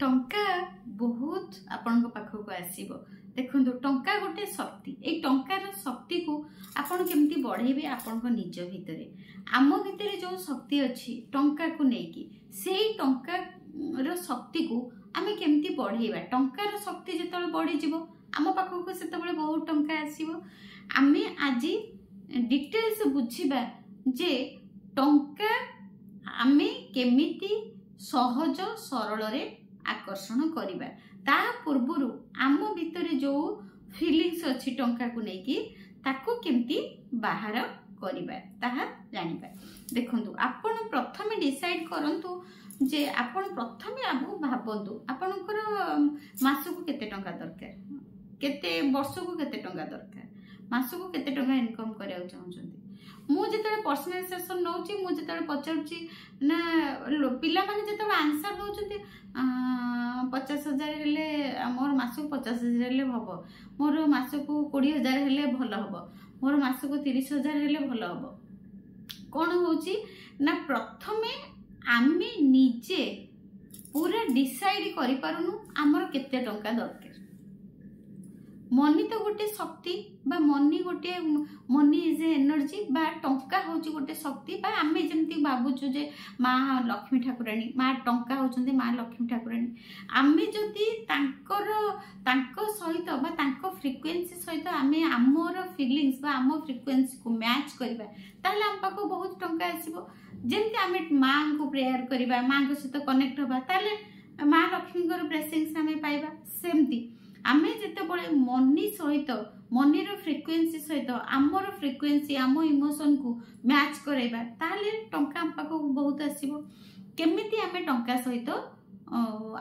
टंका बहुत आपण पाखक आसीबो देखंतु टंका गोटे शक्ति ए टंकार शक्ति को आपण केमती बढ़ेबे आपण निज भितरे आम भितरे जो शक्ति अछि टंका को नेकी सेई टंका रो शक्ति को आमे केमती बढ़ेबा टंकार शक्ति जेतले बढ़ी जिवो आम पाखक सेतबेले बहुत टंका आसीबो आमे आज डिटेल्स बुझिबा जे टंका आमे केमिति सहज सरल रे आकर्षण करिबा ता पूर्वरु आम भितरे जो फीलिंग्स अछि टंका को नेकी ताको केमती बाहर करिबा ताहा जानिबा देखंतु आपण प्रथमे डिसाइड करंतु जे आपण प्रथमे आबु भाबंतु आपनकर मासको केते टंका दरकार केते वर्षको केते टंका दरकार मासको केते टंका इनकम करिया चाहउछंती मु जेतले पर्सनल सेशन नउची मु जेतले पचारची ना पिला माने जेतले आंसर दउछंती 50,000 हेले मोर मासको 50,000 हेले हबो मोर मासको 20,000 हेले भलो हबो मोर मासको 30,000 हेले भलो हबो कोन होची ना प्रथमे आमे निजे पूरा डिसाइड करि पारुनु हमर केते टंका दरकार मनी तो गोटे शक्ति बा मनी गोटे मनी इज एनर्जी बा टंका होची गोटे शक्ति बा आमे जेमती बाबुचु जे माँ लक्ष्मी ठाकुराणी माँ टंका होचंदी माँ लक्ष्मी ठाकुराणी आमे जदी तांको सहित बा तांको फ्रीक्वेंसी सहित आमे आमर फीलिंग्स बा आम फ्रीक्वेंसी को मैच करबा ताहले हम पाको बहुत टंका आसीबो जेमती आमे माँ को प्रेयर करबा माँ को सहित कनेक्ट होबा ताहले माँ लक्ष्मी को ब्लेसिंग्स आमे पाइबा सेमती आमे जेते बळे मनी सहित मनी रो फ्रीक्वेंसी सहित आमर फ्रीक्वेंसी आम इमोशन को मैच करैबा ताले टंका पाको बहुत आसीबो केमिति आमे टंका सहित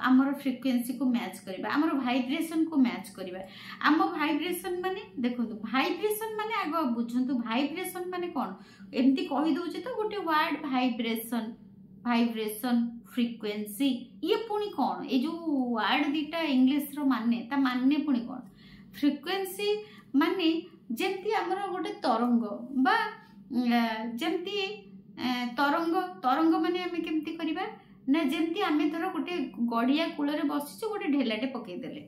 आमर फ्रीक्वेंसी को मैच करबा आमर वाइब्रेशन को मैच करबा आम वाइब्रेशन माने देखंतु वाइब्रेशन माने आगो बुझंतु वाइब्रेशन माने कोन एमती कहि दोचे तो गोटे वर्ड वाइब्रेशन फ्रीक्वेंसी ये पुणी कौन ये जो वर्ड दीटा इंग्लिश रो माने ता माने पुणी कौन फ्रीक्वेंसी माने जेंती हमर गोटे तरंग बा जेंती तरंग माने हमें केमती करिबा ना जेंती हमें धर गोटे गड़िया कूल रे बसिछु गोटे ढेलाटे पकई देले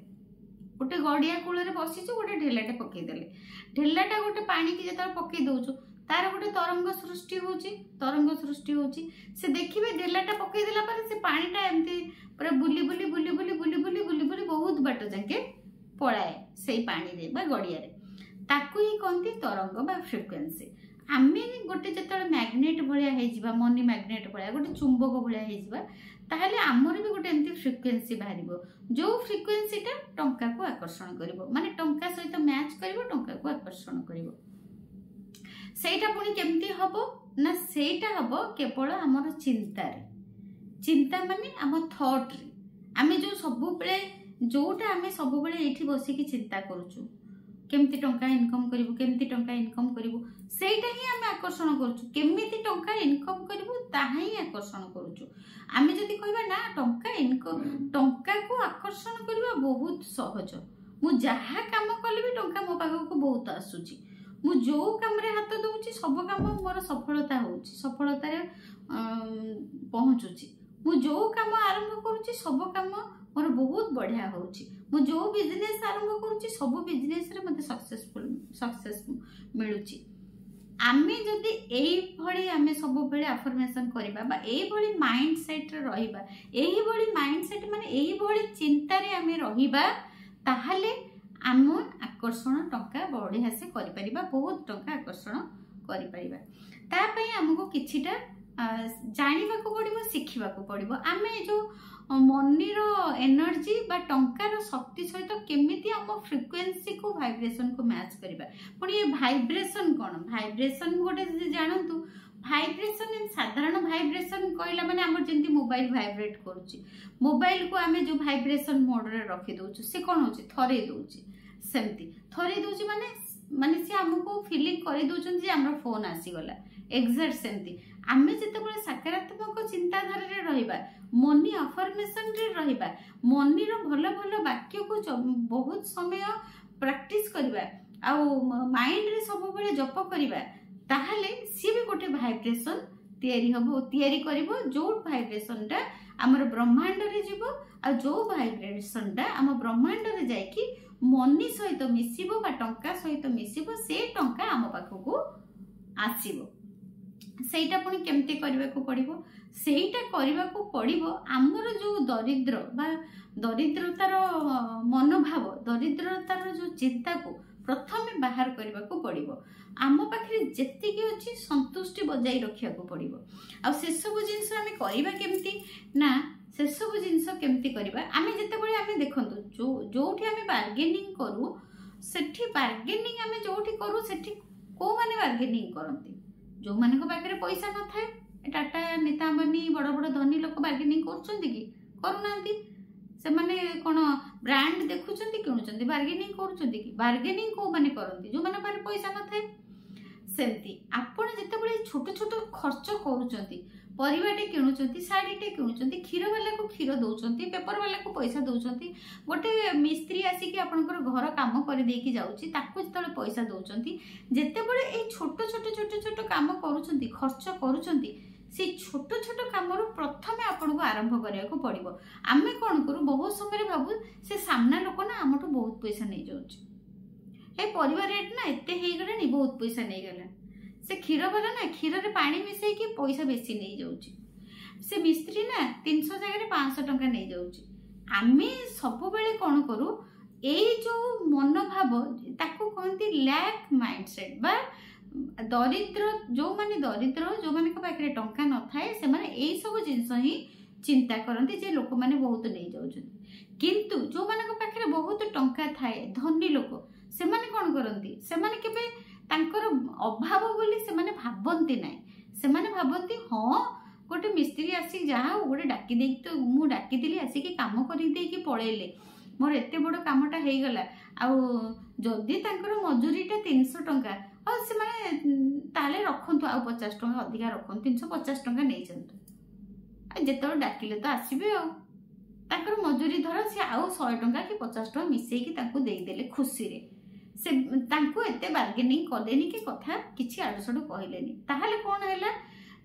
गोटे गड़िया कूल रे बसिछु गोटे ढेलाटे पकई देले ढेलाटा गोटे पानी की जेता पकई दउछु तार गोटे तरंग सृष्टि होची से देखिबे ढेलाटा पकई देला पर से पानीटा एमती पूरा बुली बुली बुली बुली बुली बुली बुली बुली बहुत बाट जाके पळाए सेई पानी रे बा गड़िया रे ताकू ही कहंती तरंग बा फ्रीक्वेंसी आमे गोटे जेतले मैग्नेट भलिया हे जिबा मनी मैग्नेट भलिया गोटे चुंबक भलिया हे जिबा ताहले आमर भी गोटे एमती फ्रीक्वेंसी बाहरिबो जो फ्रीक्वेंसीटा टंका को आकर्षण करिवो माने टंका सहित मैच करिवो टंका को आकर्षण करिवो सेटा पुणी केमती हबो ना सेटा हबो केवल हमर चिंता माने हम थॉट रे आमे जो सबु बेले जोटा आमे सबु बेले एठी बसी की चिंता करूछु केमती टंका इनकम करिवो सेटा ही आमे आकर्षण करूछु केमिति टंका इनकम करिवो ताही आकर्षण करूछु आमे जदी कहबा ना टंका को आकर्षण करबा बहुत सहज मु जहा काम कले भी टंका मो पाखो को बहुत आसुची मु जो काम रे हाथ दउची सब काम मोर सफलता होउची सफलता रे पहुंचुची मु जो काम आरंभ करूची सब काम मोर बहुत बढ़िया होउची मु जो बिजनेस आरंभ करूची सब बिजनेस रे मते सक्सेस मिलुची आमे जदी एई भली आमे सब बेले अफर्मेशन करबा बा एई भली माइंड सेट रे रहिबा एई भली माइंड सेट माने एई भली चिंता रे आमे रहिबा ताहाले आम आकर्षण टंका बढ़िया से करि परिबा बहुत टंका आकर्षण करि परिबा ता पई हमको किछिटा जानिबा को पड़िबो सिखिबा को पड़िबो आमे जो मनी रो एनर्जी बा टंका रो शक्ति सहित केमिति हम फ्रीक्वेंसी को वाइब्रेशन को मैच करबा पण ये वाइब्रेशन कोन वाइब्रेशन गोटे जानंतु वाइब्रेशन इन साधारण वाइब्रेशन कहला माने हमर जेंति मोबाइल वाइब्रेट करूची मोबाइल को आमे जो वाइब्रेशन मोड रे रखि दोछु से कोन होची थरे दोची सेमती थरे दोची माने से हमको फीलिंग करि दोचन जे हमर फोन आसी गला एग्जैक्ट सेमती आमे जते बळे सकारात्मक चिंताधारा रे रहिबा मनी अफर्मेशन रे रहिबा मनी रो भलो भलो वाक्य को बहुत समय प्रैक्टिस करबा आ माइंड रे सब बेले जप करबा ताहले सी भी गोटे वाइब्रेशन तैयारी हबो तैयारी करबो जो वाइब्रेशन टा आमर ब्रह्मांड रे जीवो आ जो वाइब्रेशन टा आम ब्रह्मांड रे जाइकी मनी सहित मिसिबो बा टंका सहित मिसिबो से टंका आम पाखकू आसीबो सेटा पुणी केमती करबा को पड़िबो सेटा करबा को पड़िबो आमर जो दरिद्र बा दरिद्रतार मनोभाव दरिद्रतार जो चिंता को प्रथमे बाहर करबा को पड़िबो आम पाखरे जेतिकी अछि संतुष्टि बजाई रखिया को पड़िबो आ से सब जिंस आमे करबा केमती ना से सब जिंस केमती करबा आमे जते बळे आमे देखंतु जो जोठी आमे बार्गेनिंग करू सेठी बार्गेनिंग आमे जोठी करू सेठी को माने बार्गेनिंग करंती जो माने को पाखरे पैसा न थाए टाटा नेता अंबानी बड़ बड़ धनी लोक बार्गेनिंग करछंती कि करूनांती से माने कोन ब्रांड देखुछंती किणुछंती बार्गेनिंग करूछंती कि बार्गेनिंग को माने करंती जो माने पारे पैसा न थाए सेमती आपण जते बळे छोट छोट खर्च करूछंती परिवाटे किणुछंती साड़ीटे किणुछंती क्षीर वाला को क्षीर दउछंती पेपर वाला को पैसा दउछंती गोटे मिस्त्री आसी कि आपनकर घर काम कर देकी जाउची ताकू जतले पैसा दउछंती जते बळे ए छोट छोट छोट छोट काम करूछंती खर्च करूछंती से छोट छोट काम प्रथमे आपन को आरंभ करिया को पड़िबो आमे कोन करू बहुत समय रे भाबू से सामना लोक ना हमटू बहुत पैसा नै जाउची ए परिवार रेट ना एते हेई गलानी बहुत पैसा नै गला से क्षीर वाला ना क्षीर रे पानी मिसई कि पैसा बेसी नहीं जाउची से मिस्त्री ना 300 जगह रे 500 टंका नहीं जाउची आमे सब बेले कोन करू ए जो मनोभाव ताको कहंती लैक माइंडसेट बा दरिद्र जो माने को पाखरे टंका न थाए से माने ए सब जिंस ही चिंता करंती जे लोक माने बहुत नहीं जाउछन किंतु जो माने को पाखरे बहुत टंका थाए धनी लोक से माने कोन करंती से माने केबे तांकर अभाव बोली से माने भाबंती नाही से माने भाबंती हां गोटे मिस्त्री आसी जहा गोटे डाकी दे तो मु डाकी दिली आसी कि काम करी दे कि पळेले मोर एते बड़ कामटा हेई गला आ जदी तांकर मजूरीटा 300 टंका आ से माने ताले रखंतु आ 50 टंका अधिका रखन 350 टंका नै जंतु आ जेतो डाकिले तो आसीबे आ तांकर मजूरी धर से आ 100 टंका कि 50 टंका मिसई कि तांको देई देले खुशी रे से तांको एते बार्गेनिंग करलेनी कि कथा किछि आडसड कहलेनी ताहाले कोन हैला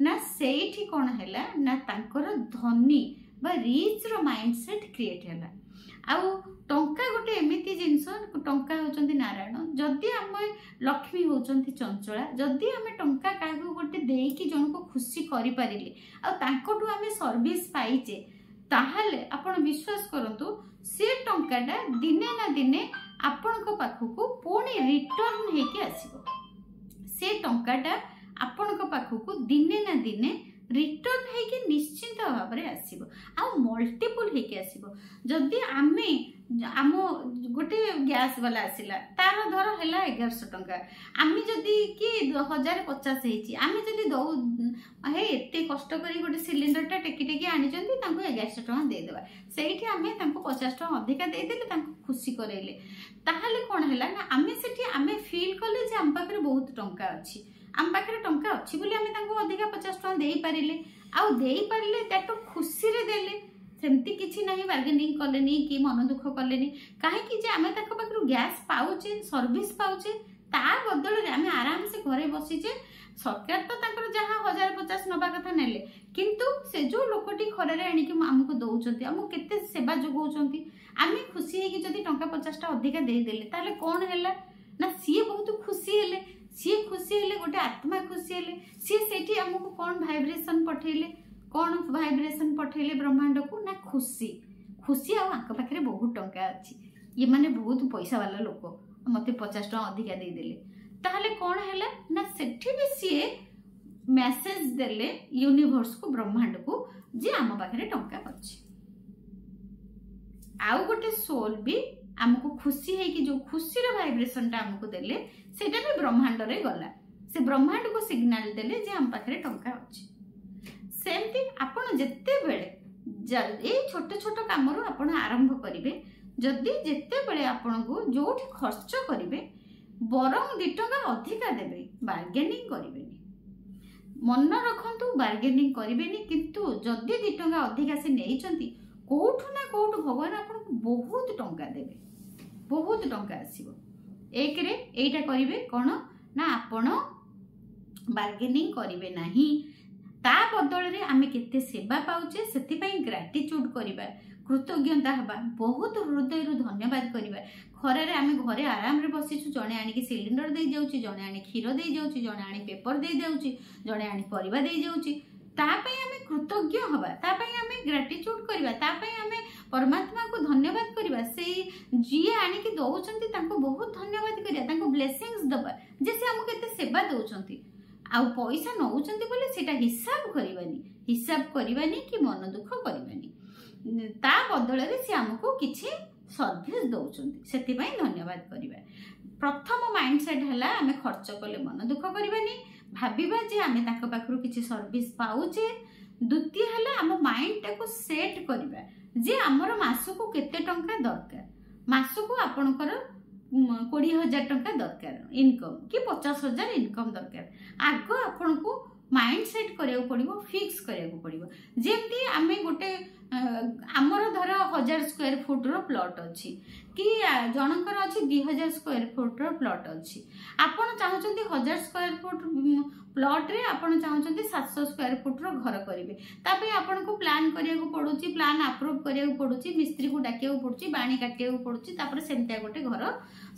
ना सेठी कोन हैला ना तांकर धनी बा रिच रो माइंडसेट क्रिएट हैला आउ टंका गोटे एमिति जिंस टंका होचंती नारायण जदी हम लक्ष्मी होचंती चंचला जदी हम टंका कागो गोटे देई कि जन को खुशी करि परिले आ तांकोटू हम सर्विस पाइचे ताहाले आपण विश्वास करंतु से टंकाटा दिने ना दिने आपण को पाखकू पुणी रिटर्न हेकी आसीबो से टंकाटा आपण को पाखकू दिने ना दिने रिटर्न हेकी निश्चित भाव रे आसीबो आ मल्टीपल हेकी आसीबो जदी आमे आम गोटे गैस वाला आसिला तार धर हैला 1100 टंका आमे जदी कि 1050 हेची आमे जदी दौ हे एते कष्ट करी गोटे सिलिंडर टा टेकी टेकी आनी जंती तांको 1100 टंका दे देबा सेठी आमे तांको 50 टंका अधिका दे देले तांको खुशी करेले ताहाले कोन हैला ना आमे सेठी आमे फील करले जे हम पाखरे बहुत टंका अछि हम पाखरे टंका अछि बोली आमे तांको अधिका 50 टंका देई पारिले आ देई पारिले ताटो खुशी रे देले सेमती किछि नाही बार्गेनिंग कलेनी कि मन दुख कलेनी काहे कि जे आमे ताको पाखरु गैस पाउचे सर्विस पाउचे ता बदल रे आमे आराम से घरे बसी जे सरकार तो ताकर जहा 1050 नबा कथा नेले किंतु से जो लोकटी खरे रे आनी कि हमको दउचंती हमको केते सेवा जोगौचंती आमे खुशी हे कि जदी टंका 50 टा अधिका देई देले ताले कोन हैला ना सी बहुत खुशी हेले सी खुशी हेले गोटे आत्मा खुशी हेले सी सेठी हमको कोन वाइब्रेशन पठेले कौन वाइब्रेशन पठेले ब्रह्मांड को ना खुशी खुशी आंक पाखे बहुत टंका अच्छी ये माने बहुत पैसा वाला लोक मत 50 टंका अधिका दे देले ताहले कौन हैला ना सेठी भी सी मेसेज देले यूनिवर्स को ब्रह्मांड को जे आम पाखे टंका अच्छी आउ गोटे सोल भी आमको खुशी है कि जो खुशी रो वाइब्रेशन टा आमको देले सेटा भी ब्रह्मांड रे गला से ब्रह्मांड को सिग्नल देले जे आम पाखे टंका अच्छी सेमती आपण जेते बेले ए छोट छोट काम रो आपण आरंभ करिवे जदी जेते बेले आपण को जोठी खर्च करिवे बरम 2 टका अधिका देबे बार्गेनिंग करिवेनी मन रखंतु बार्गेनिंग करिवेनी किंतु जदी 2 टका अधिका से नेइचंती कोठु ना कोठु भगवान आपण को बहुत टंका देबे बहुत टंका आसीबो एक रे एटा करिवे कोन ना आपण बार्गेनिंग करिवे नाही ता बदल में आम केते सेवा पाउचे से ग्राटिट्यूड करवा कृतज्ञता हवा बहुत हृदय धन्यवाद करवा। खरारे आम घरे आराम रे बसीचु जड़े आनिक सिलिंडर दे जाऊँ जड़े आनी क्षीर दे जाऊँ जड़े आनी पेपर दे जाऊँ जड़े आनी परिवा दे जाऊँ तापाई आम कृतज्ञ हवा तापाई आम ग्राटिट्यूड करवा तापाई आम परमात्मा को धन्यवाद करवा से जी आनिक दौरान तांको बहुत धन्यवाद करिया ब्लेसिंग्स दबा जे से आमको केते सेवा दौरान आउ पैसा नौचंती बोले सेटा हिसाब करवानी कि मन दुख करवानी ता बदल में से आमको किछि सर्विस दौरान से धन्यवाद करवा। प्रथम माइंडसेट है आम खर्च कले मन दुख करवानी भाविबा जे आमे ताको पाखरु किछि सर्विस पाउचे। द्वितीय है आम माइंड टाको सेट करवा जे आमर मासको केते टंका दरकार मासको आपणकर 20,000 टंका दरकार इनकम कि 50,000 इनकम दरकार आग आपन को माइंड सेट करिया पड़िबो फिक्स करिया पड़िबो। जेमती आमे गोटे आमर धर 1000 स्क्वायर फुट रो प्लॉट अछि कि जनकर अछि 2000 स्क्वायर फुट रो प्लॉट अछि आपण चाहउछंती 1000 स्क्वायर फुट प्लॉट रे आपण चाहउछंती 700 स्क्वायर फुट रो घर करिवे तापे आपण को प्लान करिया को पडुची प्लान अप्रूव करिया को पडुची मिस्त्री को डाकिया को पडुची बाणी काटिया को पडुची तापर सेमता गोटे घर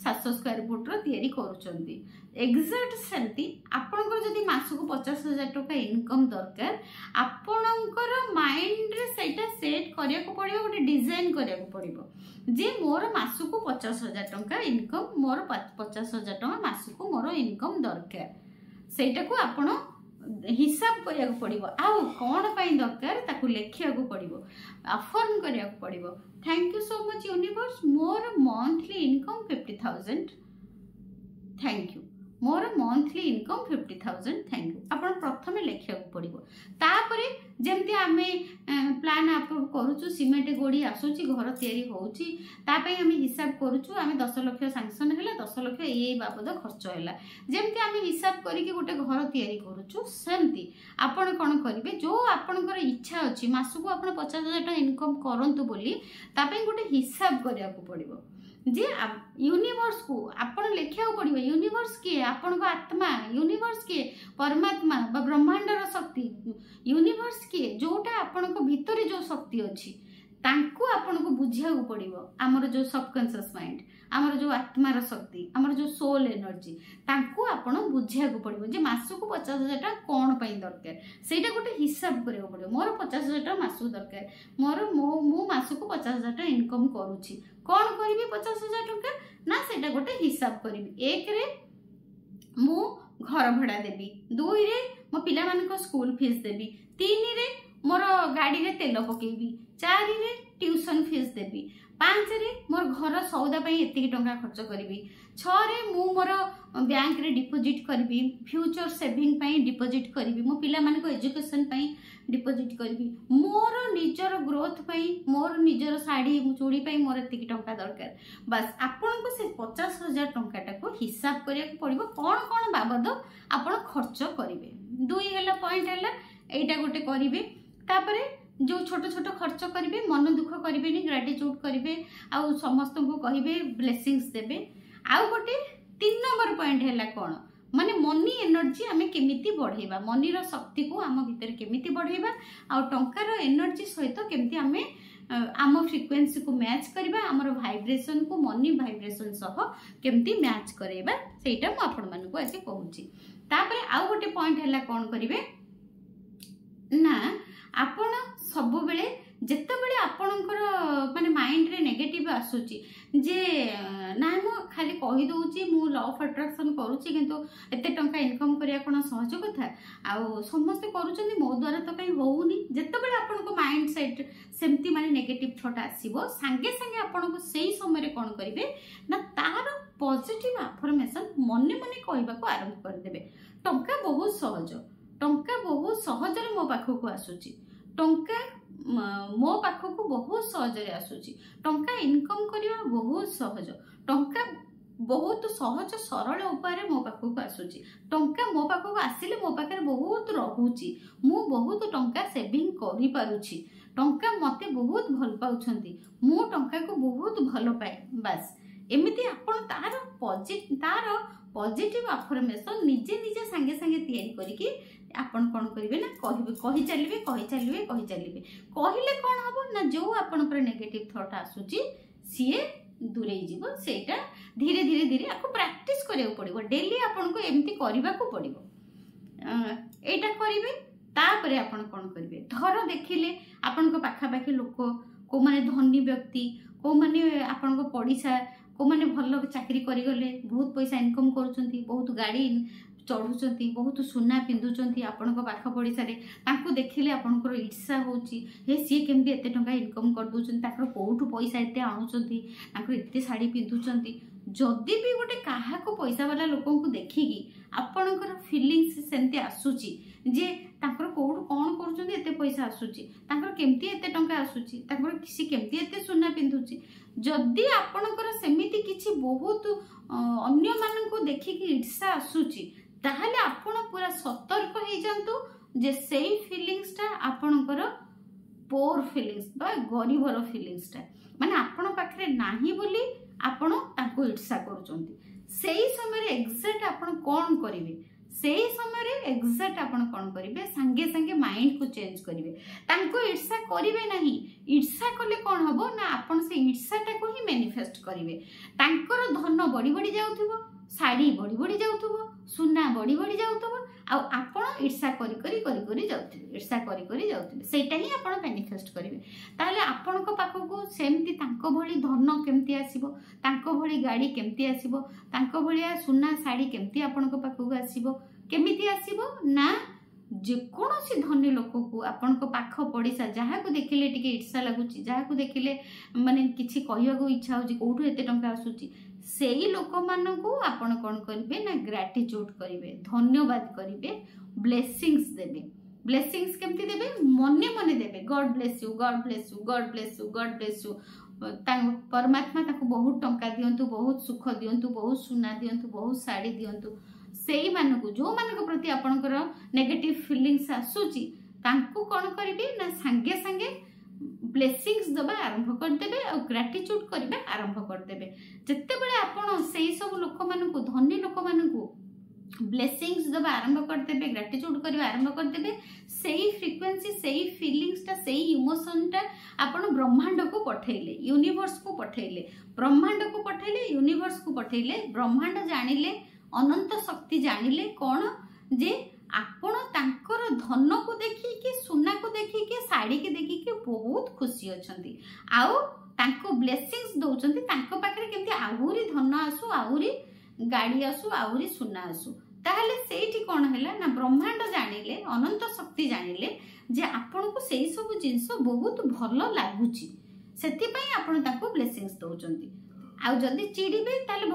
700 स्क्वायर फुट रो तयारी करूछंती एक्जेक्ट सेमती आपणकर जदि मासको 50,000 टका इनकम दरकार आपणकर माइंड रे सेटा सेट करिया को पड़िबो गोटे डिजाइन करिया को पड़िबो जे मोर मासको 50,000 टका इनकम मोर 50,000 टका मासको मोर इनकम दरकार सेटा को आपण हिसाब करिया को पड़िबो आउ कोन पई दरकार ताकू लेखिया को पड़िबो अफर्म करिया को पड़िबो। Thank you so much universe मोर मंथली इनकम 50,000 थैंक यू मोर मंथली इनकम 50,000 थैंक यू आपण प्रथमे लेखिया को पड़िबो तापरे जेमती आमे प्लान अप्रूव करूछु सिमेंट गोड़ी आसुची घर तयारी होउची तापई आमे हिसाब करूछु आमे 10 लाख सैंक्शन हैला 10 लाख ए बाबद खर्च हैला जेमती आमे हिसाब करिके गोटे घर तयारी करूछु सेमती आपण कोन करिवे जो आपणकर इच्छा अछि मासको आपण 50,000 टका इनकम करंतु बोली तापई गोटे हिसाब करिया को पड़िबो जे यूनिवर्स को आपण लेखिया पड़िबो यूनिवर्स के आपण को आत्मा यूनिवर्स के परमात्मा बा ब्रह्मांडर शक्ति यूनिवर्स के जोटा आपण को भीतर जो शक्ति अछि तांको आपण को बुझिया को पड़िबो हमर जो सबकॉन्शियस माइंड हमर जो आत्मार शक्ति हमर जो सोल एनर्जी तांको आपण बुझिया को पड़िबो जे मासको 50,000 टका कोन पई दरकार सेटा गोटे हिसाब करियो पड़िबो मोर 50,000 टका मासको दरकार मोर मो मासको 50,000 टका इनकम करूची कोन करिवि 50,000 टका ना सेटा गोटे हिसाब करिवि एक रे मु घर भड़ा देबी 2 रे मो पिला मान को स्कूल फीस देबी 3 रे मोर गाड़ी रे तेल पकेबी 4 रे ट्यूशन फीस देबी 5 रे मोर घर सौदा पई एतिकी टंका खर्च करबी 6 रे मु मोर बैंक रे डिपॉजिट करबी फ्यूचर सेविंग पई डिपॉजिट करबी मो पिला मान को एजुकेशन पई डिपॉजिट करबी मोर निजर ग्रोथ पई मोर निजर साड़ी चूड़ी पई मोर एतिकी टंका दरकार बस आपन को से 50,000 टंका को हिसाब करिया को पड़िबो कोन कोन बाबद आपन खर्च करिवे 2 हैला पॉइंट हैला एटा गोटे करिवे तापरे जो छोट छोट खर्च करेंगे मन दुख करेंगे ग्रेटिट्यूड करेंगे आउ समस्त को कहे ब्लेसिंग्स देवे आउ गोटे 3 नंबर पॉइंट है कौन माने मनी एनर्जी आमे केमिति बढ़ेबा मनीर शक्ति को आम भीतर केमिति बढ़ेबा आउ टंकार एनर्जी सहित केमिति आमे आम फ्रिक्वेन्सी को मैच करबा हमर वाइब्रेशन को मनी वाइब्रेशन सह केमिति मैच करेबा सेटा म आपण मन को आज कहूची तापरे आउ गोटे पॉइंट है कौन करिवे ना आपण सब बेले जेते बेले आपणकर माने माइंड रे नेगेटिव आसुची जे ना मो खाली कहि दउची मु लॉ ऑफ अट्रैक्शन करूची किंतु एते टंका इनकम करिया कोन सहज कथा आ समस्त करूचंदी मो द्वारा तो कहीं होउनी जेते बेले आपणको माइंड सेट सेमती माने नेगेटिव थॉट आसीबो संगे संगे आपणको सेही समय रे कोन करिवे ना तार पॉजिटिव अफर्मेशन मने मने कहबा को आरंभ कर देबे टंका बहुत सहज रे मो पाखो को आसुची टंका मो पाखक बहुत सहज आसूची टंका इनकम करवा बहुत सहज टंका बहुत सहज सरल उपाय मो पाखक आसूची टंका मो पाखक आसिले मो पाखे बहुत रहुची मु बहुत टंका सेविंग करि पारुची टंका मते बहुत भल पाउछंती मु टंका को बहुत भल पाए बस एमिति आपण तार पॉजिटिव अफर्मेशन निजे निजे संगे संगे तैयारी करिकी आपण कौन करेंगे ना कही चलिए कहले कौन हम ना जो आपंकर नेगेटिव थॉट आसूची सीए दूरे जीव सेटा धीरे धीरे धीरे आपको प्रैक्टिस करिया पड़िबो डेली आपन को एमती करबा को पड़िबो एटा करिवे तापरे आपन कोन करिवे धर देखिले आपन को पाखा पाखी लोक को माने धनी व्यक्ति को माने आपन को पड़िसा को माने भल चाकरी करि गले बहुत पैसा इनकम करूछंती बहुत गाड़ी चढ़ुचंती बहुत सुना पिंधुचंती आपण को पाख पड़िसा रे तांको देखिले आपनकर ईर्षा होची हे सी केमती एते टंका इनकम कर दोचंती ताकर कोठु पैसा एते आनुचंती ताकर एते साड़ी पिंधुचंती जदि भी गोटे काहा को पैसा वाला लोकन को देखिकी आपनकर फीलिंग्स सेमती आसुची जे ताकर कोठु कोन करूचंती एते पैसा आसुची ताकर केमती एते टंका आसुची ताकर किसी केमती एते सुना पिंधुची जदि आपनकर सेमिति किछि बहुत अन्य मानन को देखिकी ईर्षा आसुची ताहले आपण पूरा सतर्क हो जांतु जे सेई फीलिंग्स ता आपणकर पोर फीलिंग्स बा गरीबर फीलिंग्स ता माने आपण पाखरे नाही बोली आपण ताको ईर्षा करूचंती सेई समय एग्जैक्ट आपण कोन करिवे सेई समय एग्जैक्ट आपण कोन करिवे संगे संगे माइंड को चेंज करिवे तांको ईर्षा करिवे नाही ईर्षा कले कोन हबो ना आपण से ईर्षाटा को ही मैनिफेस्ट करिवे तांकर धन बड़ी बड़ी जाउथिबो साड़ी बड़ी बड़ी जाउथिबो सुना बड़ी बड़ी जाउथिबो आ आपण ईर्षा करी करी करी करी जाउथिबे ईर्षा करी करी जाउथिबे सेटा ही आपण मैनिफेस्ट करिवे ताले आपण को पाखको सेमती तांको भली धन केमती आसीबो तांको भली गाड़ी केमती आसीबो तांको भलिया सुना साड़ी केमती आपण को पाखको आसीबो केमिति आसीबो ना जे कोनोसी धनी लोक को आपण को पाख पड़िसा जहा को देखिले टिके ईर्षा लागुची जहा को देखिले माने किछि कहिया को इच्छा होची कोठु एते टंका आसुची सेई लोक मान को आपण कोन करिवे ना ग्रेटिट्यूड करिवे धन्यवाद करिवे ब्लेसिंग्स देबे ब्लेसिंग्स केमती देबे मने मने देबे God bless you God bless you God bless you God bless you परमात्मा ताको बहुत टंका दियंतु बहुत सुख दियंतु बहुत सुना दियंतु बहुत साड़ी दियंतु सेई मान को जो मान को प्रति आपनकर नेगेटिव फीलिंग्स आसुची तांको कोन करिवे ना संगे संगे ब्लेसिंग्स दबा आरंभ कर देबे और ग्रेटिट्यूड करबे आरंभ कर देबे जत्ते बेले आपण सेई सब लोक मान को धनी लोक मान को ब्लेसिंग्स दबा आरंभ कर देबे ग्रेटिट्यूड करबे आरंभ कर देबे सेई फ्रीक्वेंसी सेई फीलिंग्स ता सेई इमोशन ता आपण ब्रह्मांड को पठेले यूनिवर्स को पठेले ब्रह्मांड को पठेले यूनिवर्स को पठेले ब्रह्मांड जानिले अनंत शक्ति जानिले कौन जे आपण तांकर धन को देखी कि सुना को देखी कि साड़ी के देखी कि बहुत खुशी अछंती आउ तांको ब्लेसिंग्स दउचंती तांको पाखरे केमती आहुरी धन आसु आहुरी गाड़ी आसु आहुरी सुना आसु ताहले सेठी कोन हैला ना ब्रह्मांड जानिले अनंत शक्ति जानिले जे आपण को सेई सब जिंस बहुत भलो लागुची सेति पई आपण तांको ब्लेसिंग्स दउचंती आउ जदि चिड़ीबे ताले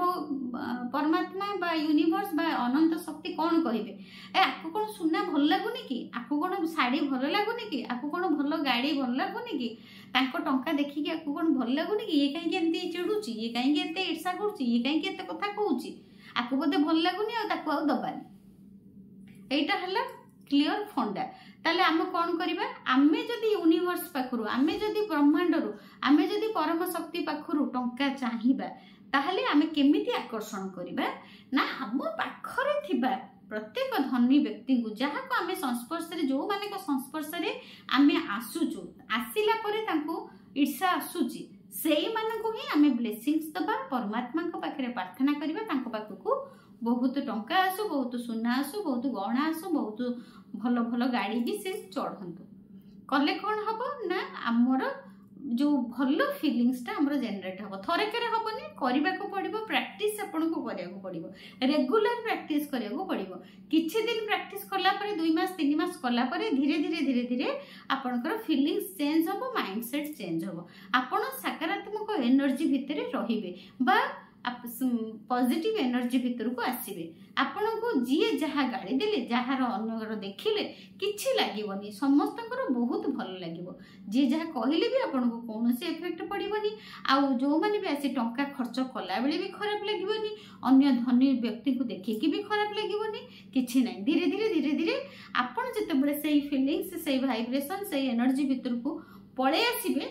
परमात्मा बा यूनिवर्स बा अनंत शक्ति कौन कहिबे ए आकु कोन सुना भल लागुनी कि आकु कोन साड़ी भल लागुनी कि आकु कोन भल गाड़ी भल लागुनी कि तांको टंका देखि कि आकु कोन भल लागुनी कि ये काहे एंती चिड़ुची ये काहे एते ईर्षा करूची ये काहे एते कथा कहूची आकु बोधे भल लागुनी आ ताकु आ दबानी एटा हला क्लियर फंडा ताले आम कौन करिबा आमे जदि यूनिवर्स पाखरु आमे जदि ब्रह्मांड रु आमे जदि परम शक्ति पाखरु टंका चाहिबा ताहले आमे केमिति आकर्षण करिबा ना हम पाखरे थिबा प्रत्येक धनी व्यक्ति को जहा को आमे संस्पर्श रे जो माने को संस्पर्श रे आमे आसुचु आसिला परे तांको ईर्षा आसुची सेई मान को ही आमे ब्लेसिंग्स दबा परमात्मा को पाखरे प्रार्थना करिबा तांको पाखकु बहुत टंका आसु बहुत सुना आसु बहुत गहना आसु बहुत भल भल गाड़ी भी से चढ़ंतु कले कौन हम ना आमर जो भल फीलिंग्स टा हमर जनरेट हम थरे करे हबनी करबा को पड़िबो प्रैक्टिस आपन को करिया को पड़िबो रेगुलर प्रैक्टिस करिया को पड़िबो किछि दिन प्रैक्टिस करला परे 2 मास 3 मास करला परे धीरे धीरे धीरे धीरे आपनकर फीलिंग्स चेंज होबो माइंडसेट चेंज होबो आपन सकारात्मक एनर्जी भितरे रहिबे बा पॉजिटिव एनर्जी भितर को आसीबे आपण को जी जहा गाड़ी देले जहार अन्यर देखिले किछि लागिवनी समस्तकर बहुत भल लागिवो जी जहा कहिले भी आपण को कोनोसी इफेक्ट पड़िवनी आ जो माने भी आसी टंका खर्च कला बेले भी खराब लागिवनी अन्य धनी व्यक्ति को देखि कि भी खराब लागिवनी किछि नै धीरे धीरे धीरे धीरे आपण जते बळे सेही फीलिंग्स सेही वाइब्रेशन सेही एनर्जी भितर को पळे आसीबे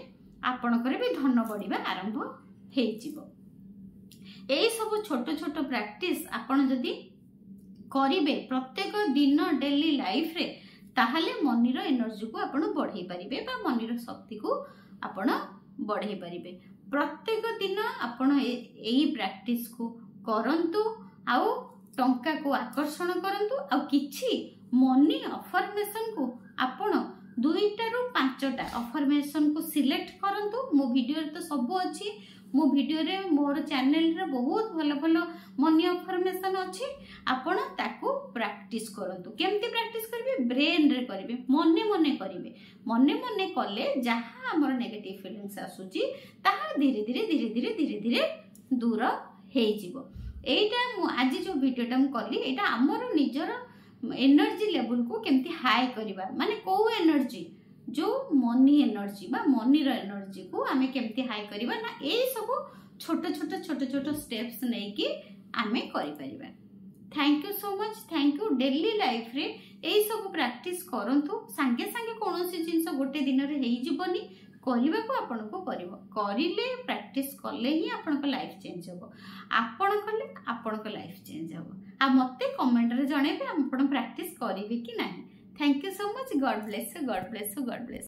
आपण करे भी धन बढ़िबा आरंभ हेइ जिवो। यही सब छोट छोट प्रैक्टिस आपण जदि करिवे प्रत्येक दिन डेली लाइफ रे ताहले मनीर एनर्जी को आपण बढ़ाई पारिबे बा मनीर शक्ति को आपण बढ़ाई पारिबे। प्रत्येक दिन आपण एही प्रैक्टिस को करंतु आउ टंका को आकर्षण करंतु आउ किछि मनी अफर्मेशन को आपण 2टा रु 5टा अफर्मेशन को सिलेक्ट करंतु। मो वीडियो रे तो सब अछि, मो वीडियो रे मोर चैनल रे बहुत भलो भलो मनी अफर्मेशन अछि। आपण ताको प्रैक्टिस करंतु। केमती प्रैक्टिस करबे? ब्रेन रे करबे, मने मने करबे। मने मने कले जहा हमर नेगेटिव फीलिंग्स आसुची ताहा धीरे धीरे धीरे धीरे धीरे धीरे दूर हेइ जिवो। एटा मु आज जो वीडियोटा मु कली एटा हमर निजर एनर्जी लेवल को केमती हाई करबा, माने को एनर्जी जो मनी एनर्जी बा मनी रो एनर्जी को आमे केमती हाई करबा ना, ए सब छोट छोट छोट छोट स्टेप्स नै कि आमे करि परिबा। Thank you so much, thank you. Daily life रे ए सब प्रैक्टिस करंतु। सांगे सांगे कोनोसी जिंस गोटे दिन रे हेइ जिवनी, करबा को आपन को करबो, करिले प्रैक्टिस करले ही आपन को लाइफ चेंज होबो। आपन करले आपन को लाइफ चेंज होबो। आ मते कमेंट रे जणेबे आपन प्रैक्टिस करिवे कि नाही। Thank you so much. God bless you, God bless you, God bless.